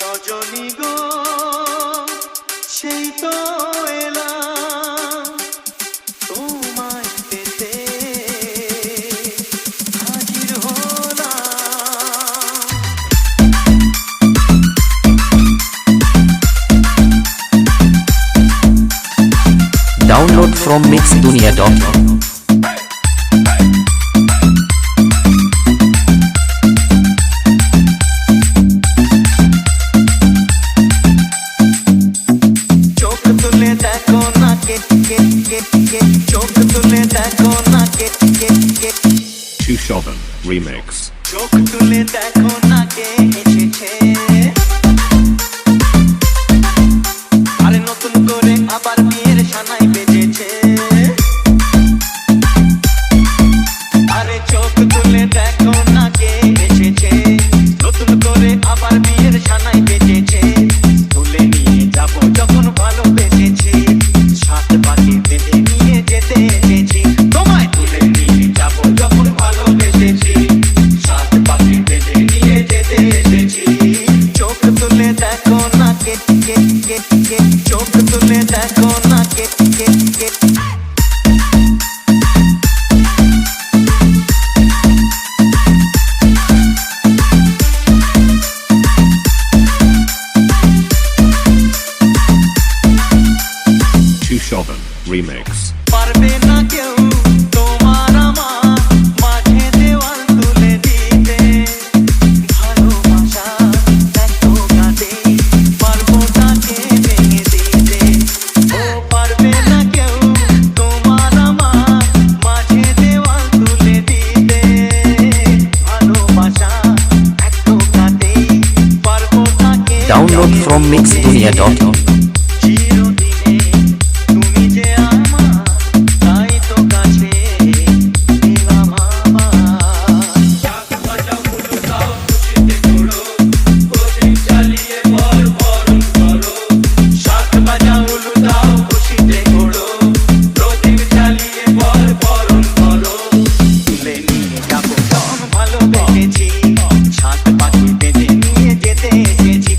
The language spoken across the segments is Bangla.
রজনী গো সেই তো এলাম তোমায় পেতে হাজির হলাম। Download from mixdunia.com. Chushovan Remix. চোখ তুলে দেখো না কে এসেছে, আরে নতুন করে আবার বিয়ের সানাই বেজেছে। আরে চোখ তুলে দেখো না কে এসেছে, নতুন করে আবার বিয়ের সানাই বেজেছে। তুলে নিয়ে যাবো যখন ভালোবেসেছি, সাত পাখি বেঁধে নিয়ে যেতে এসেছি। তোমায় তুলে নিয়ে যাবো যখন ভালোবেসেছি, সাত পাখি বেঁধে নিয়ে যেতে এসেছি। চোখ তুলে দেখো না কে কে কে কে, চোখ তুলে দেখো না কে কে কে। Chushovan Remix. পারবে না কেউ তোমার আমার মাঝে দেওয়াল তুলে দিতে, ভালোবাসা এত কাঁদে পারবো তাকে ভেঙে দিতে। ও পারবে না কেউ তোমার আমার মাঝে দেওয়াল তুলে দিতে, ভালোবাসা এত কাঁদে পারবো তাকে। Download from mixdunia.com. চিরদিনে তুমি যে আমার, তাই তো কাছে এলাম আবার। শাক বাজাও উলু দাও খুশিতে ঘোরো, প্রদীপ জ্বালিয়ে বর বরণ করো। তুলে নিয়ে যাবো যখন ভালোবেসেছি, সাত পাখি বেঁধে নিয়ে যেতে এসেছি।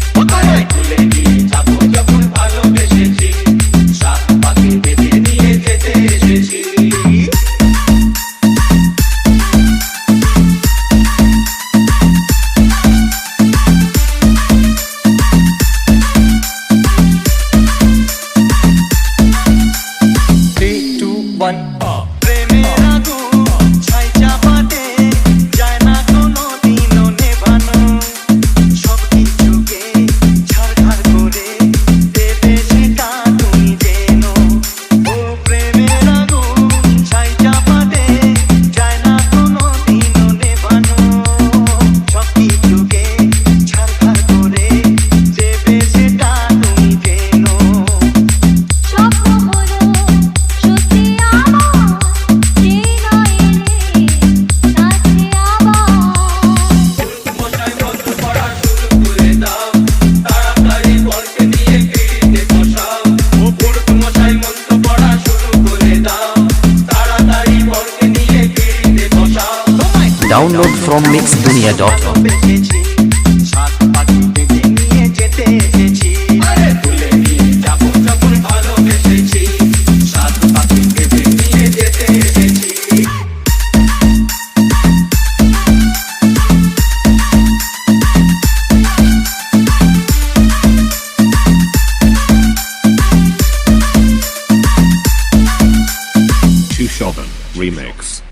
তুলে নিয়ে যাবো যখন ভালোবেসেছি, সাত পাখি বেঁধে নিয়ে যেতে এসেছি। প্রেমের আগুন ছাই চাপাতে যায় না কোনো দিনও নেভানো, সব কিছুকে ছাড়খাড় করে দেবে সেটা তুমি জেনো। ও প্রেমের আগুন ছাই চাপাতে যায় না কোনো দিনও নেভানো, সব কিছুকে ছাড়খাড় করে দেবে সেটা তুমি জেনো। স্বপ্ন হলো সত্যি আমার, হৃদয়ে নাচে আবার। মশাই মন্ত্র পড়া শুরু করে দাও, তাড়াতাড়ি বরকে নিয়ে গিরিতে বসাও। ও পুরুষ মশাই মন্ত্র পড়া শুরু করে দাও, তাড়াতাড়ি বরকে নিয়ে গিরিতে বসাও। Download from mixdunia.com. বেঁচেছি, সাত পাখি বেঁধে নিয়ে যেতে এসেছি। আরে তুলে নিয়ে যাবো যখন ভালোবেসেছি, সাত পাখি বেঁধে নিয়ে যেতে এসেছি। Chushovan Remix.